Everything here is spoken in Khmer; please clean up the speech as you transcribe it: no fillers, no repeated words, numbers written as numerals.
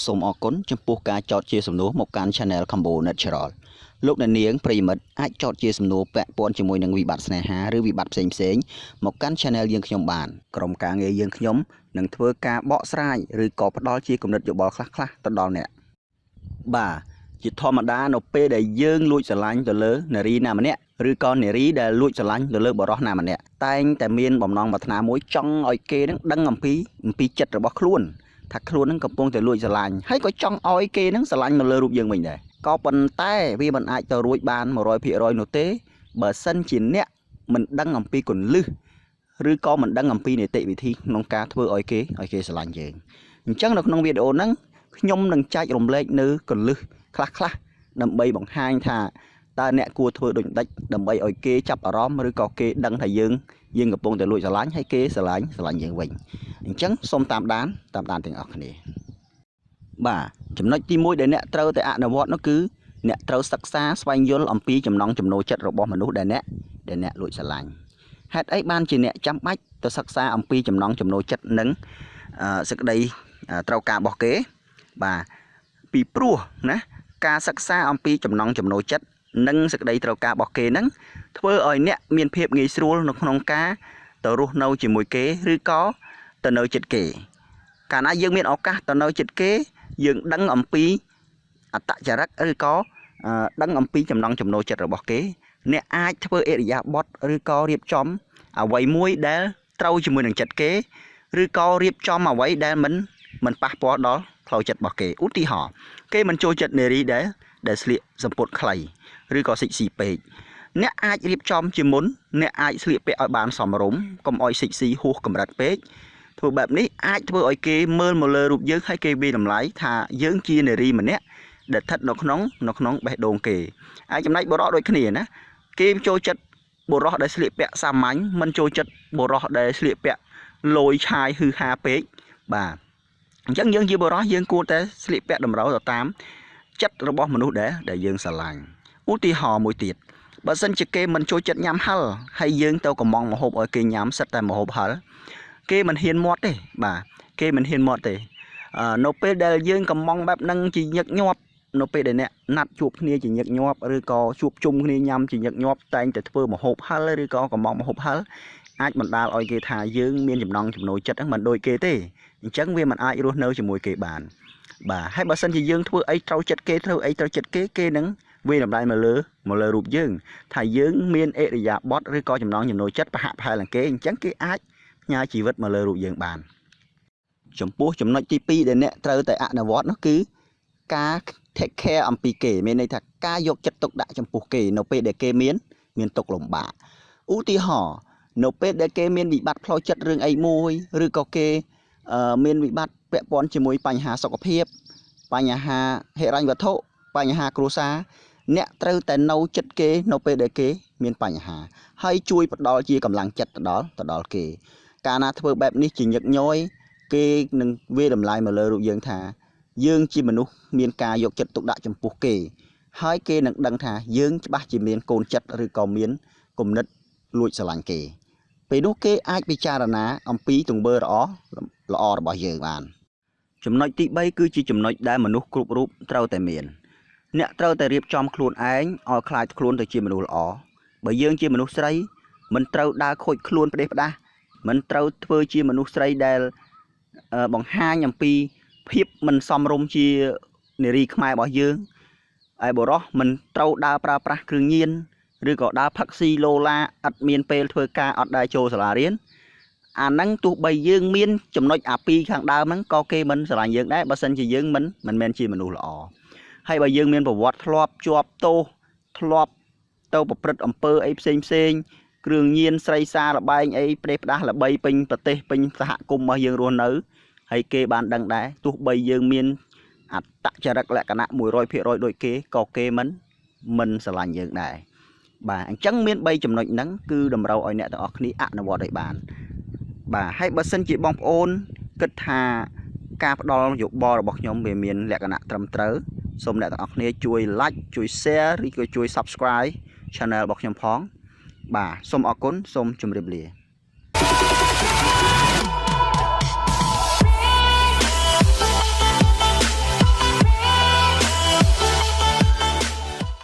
សូមអរគុណចំពោះការចោទជាសំណួរមកកាន់ channel CAMBO Natural លោកអ្នកនាងប្រិយមិត្តអាចចោទជាសំណួរពាក់ព័ន្ធជាមួយនឹងវិបត្តិស្នេហាឬវិបត្តិផ្សេងៗមកកាន់ channel យើងខ្ញុំបានក្រុមការងារយើងខ្ញុំនឹងធ្វើការបកស្រាយឬក៏ផ្ដល់ជាគំនិតយោបល់ខ្លះៗទៅដល់អ្នកបាទជាធម្មតានៅពេលដែលយើងលួចស្រឡាញ់ទៅលើនារីណាម្នាក់ឬក៏នារីដែលលួចស្រឡាញ់ទៅលើបុរសណាម្នាក់តែងតែមានបំណងប្រាថ្នាមួយចង់ឲ្យគេនឹងដឹងអំពីចិត្តរបស់ខ្លួនថាខ្លួននឹងកំពុងតែលួចស្រឡាញ់ហើយក៏ចង់ឲ្យគេនឹងស្រឡាញ់នៅលើរូបយើងវិញដែរក៏ប៉ុន្តែវាមិនអាចទៅរួចបាន 100% នោះទេបើសិនជាអ្នកមិនដឹងអំពីគន្លឹះឬក៏មិនដឹងអំពីនីតិវិធីក្នុងការធ្វើឲ្យគេស្រឡាញ់យើងអញ្ចឹងនៅក្នុងវីដេអូហ្នឹងខ្ញុំនឹងចែករំលែកនៅគន្លឹះខ្លះដើម្បីបង្ហាញថាតើអ្នកគួរធ្វើដូចម្ដេចដើម្បីឲ្យគេចាប់អារម្មណ៍ឬក៏គេដឹងថាយើងកំពុងតែលួចស្រឡាញ់ហើយគេស្រឡាញ់យើងវិញអញ្ចឹងសូមតាមដានទាំងអស់គ្នាបាទចំណុចទី1ដែលអ្នកត្រូវតែអនុវត្តនោះគឺអ្នកត្រូវសិក្សាស្វែងយល់អំពីចំណង់ចំណូលចិត្តរបស់មនុស្សដែលអ្នកលួចស្រឡាញ់ហេតុអីបានជាអ្នកចាំបាច់ទៅសិក្សាអំពីចំណង់ចំណូលចិត្តនិងសេចក្តីត្រូវការរបស់គេបាទពីព្រោះណាការសិក្សាអំពីចំណង់ចំណូលចិត្តនិងសេចក្តីត្រូវការរបស់គេហ្នឹងធ្វើឲ្យអ្នកមានភាពងាយស្រួលនៅក្នុងការទៅរស់នៅជាមួយគេឬក៏ទៅនៅជិតគេកាលណាយើងមានឱកាសទៅនៅជិតគេយើងដឹងអំពីអត្តចរិតឬក៏ដឹងអំពីចំណង់ចំណូលចិត្តរបស់គេអ្នកអាចធ្វើអិរិយាបថឬក៏រៀបចំអ្វីមួយដែលត្រូវជាមួយនឹងចិត្តគេឬក៏រៀបចំអ្វីដែលមិនប៉ះពាល់ដល់ផ្លូវចិត្តរបស់គេឧទាហរណ៍គេមិនចូលចិត្តនារីដែលស្លៀកសំពត់ខ្លីឬក៏សិចស៊ីពេកអ្នកអាចរៀបចំជាមុនអ្នកអាចស្លៀកពាក់ឲ្យបានសមរម្យកុំឲ្យសិចស៊ីហួសកម្រិតពេកធ្វើបែបនេះអាចធ្វើឲ្យគេមើលមកលើរូបយើងហើយគេវាយតម្លៃថាយើងជានារីម្នាក់ដែលស្ថិតនៅក្នុងបេះដូងគេហើយចំណែកបុរសដូចគ្នាណាគេចូលចិត្តបុរសដែលស្លៀកពាក់សាមញ្ញមិនចូលចិត្តបុរសដែលស្លៀកពាក់លយឆាយហឺហាពេកបាទអញ្ចឹងយើងជាបុរសយើងគួរតែស្លៀកពាក់តម្រូវទៅតាមចិត្តរបស់មនុស្សដែលយើងស្រឡាញ់ឧទាហរណ៍មួយទៀតបើសិនជាគេមិនចូលចិត្តញ៉ាំហឹរហើយយើងទៅកំងម្ហូបឲ្យគេញ៉ាំសិតតែម្ហូបហឹរគេមិនហ៊ានមាត់ទេបាទគេមិនហ៊ានមាត់ទេនៅពេលដែលយើងកំងបែបហ្នឹងជាញឹកញាប់នៅពេលដែលអ្នកណាត់ជួបគ្នាជាញឹកញាប់ឬក៏ជួបជុំគ្នាញ៉ាំជាញឹកញាប់តែងតែធ្វើម្ហូបហឹរឬក៏កំងម្ហូបហឹរអាចបណ្ដាលឲ្យគេថាយើងមានចំណង់ចំណូលចិត្តហ្នឹងមិនដូចគេទេអញ្ចឹងវាមិនអាចរស់នៅជាមួយគេបានបាទហើយបើសិនជាយើងធ្វើអីត្រូវចិត្តគេធ្វើអីត្រូវចិត្តគេនឹងវាតម្លៃមកលើរូបយើងថាយើងមានអិរិយាបថឬក៏ចំណង់ចំណូលចិត្តប្រហាក់ប្រហែលនឹងគេអញ្ចឹងគេអាចផ្ញើជីវិតមកលើរូបយើងបានចំពោះចំណុចទី2ដែលអ្នកត្រូវតែអនុវត្តនោះគឺការ take care អំពីគេមានន័យថាការយកចិត្តទុកដាក់ចំពោះគេនៅពេលដែលគេមានទុក្ខលំបាកឧទាហរណ៍នៅពេលដែលគេមានវិបត្តិផ្លូវចិត្តរឿងអីមួយឬក៏គេមានវិបត្តិពាក់ព័ន្ធជាមួយបញ្ហាសុខភាពបញ្ហាហិរញ្ញវត្ថុបញ្ហាគ្រួសារអ្នកត្រូវតែនៅចិត្តគេនៅពេលដែលគេមានបញ្ហាហើយជួយផ្ដល់ជាកម្លាំងចិត្តទៅដល់គេកាលណាធ្វើបែបនេះជាញឹកញយគេនឹងវាតម្លៃមកលើរូបយើងថាយើងជាមនុស្សមានការយកចិត្តទុកដាក់ចំពោះគេហើយគេនឹងដឹងថាយើងច្បាស់ជាមានកូនចិត្តឬក៏មានគំនិតលួចស្រឡាញ់គេពេលនោះគេអាចពិចារណាអំពីទង្វើល្អរបស់យើងបានចំណុចទី3គឺជាចំណុចដែលមនុស្សគ្រប់រូបត្រូវតែមានអ្នកត្រូវតែរៀបចំខ្លួនឯងឲ្យខ្លាចខ្លួនទៅជាមនុស្សល្អបើយើងជាមនុស្សស្រីមិនត្រូវដើរខូចខ្លួនផ្ដេសផ្ដាសមិនត្រូវធ្វើជាមនុស្សស្រីដែលបង្ហាញអំពីភាពមិនសមរម្យជានារីខ្មែររបស់យើងហើយបុរសមិនត្រូវដើរប្រើប្រាស់គ្រឿងញៀនឬក៏ដើរផឹកស៊ីឡូឡាអត់មានពេលធ្វើការអត់ដែរចូលសាលារៀនអាហ្នឹងទោះបីយើងមានចំណុចអាពីរខាងដើមហ្នឹងក៏គេមិនស្រឡាញ់យើងដែរបើសិនជាយើងមិនមែនជាមនុស្សល្អហើយបើយើងមានប្រវត្តិធ្លាប់ជាប់ទោសធ្លាប់ទៅប្រព្រឹត្តអំពើអីផ្សេងគ្រឿងញៀនស្រីសារលបែងអីផ្ដេសផ្ដាស់ល្បីពេញប្រទេសពេញសហគមន៍របស់យើងរស់នៅហើយគេបានដឹងដែរទោះបីយើងមានអត្តចរិតលក្ខណៈ 100% ដូចគេក៏គេមិនស្រឡាញ់យើងដែរបាទអញ្ចឹងមាន3ចំណុចហ្នឹងគឺតម្រូវឲ្យអ្នកទាំងអស់គ្នាអនុវត្តឲ្យបានបាទហើយបើសិនជាបងប្អូនគិតថាការផ្ដល់យោបល់របស់ខ្ញុំវាមានលក្ខណៈត្រឹមត្រូវសូមអ្នកទាំងអស់គ្នាជួយ like ជួយ share ឬក៏ជួយ subscribe channel របស់ខ្ញុំផងបាទសូមអរគុណសូមជម្រាបលា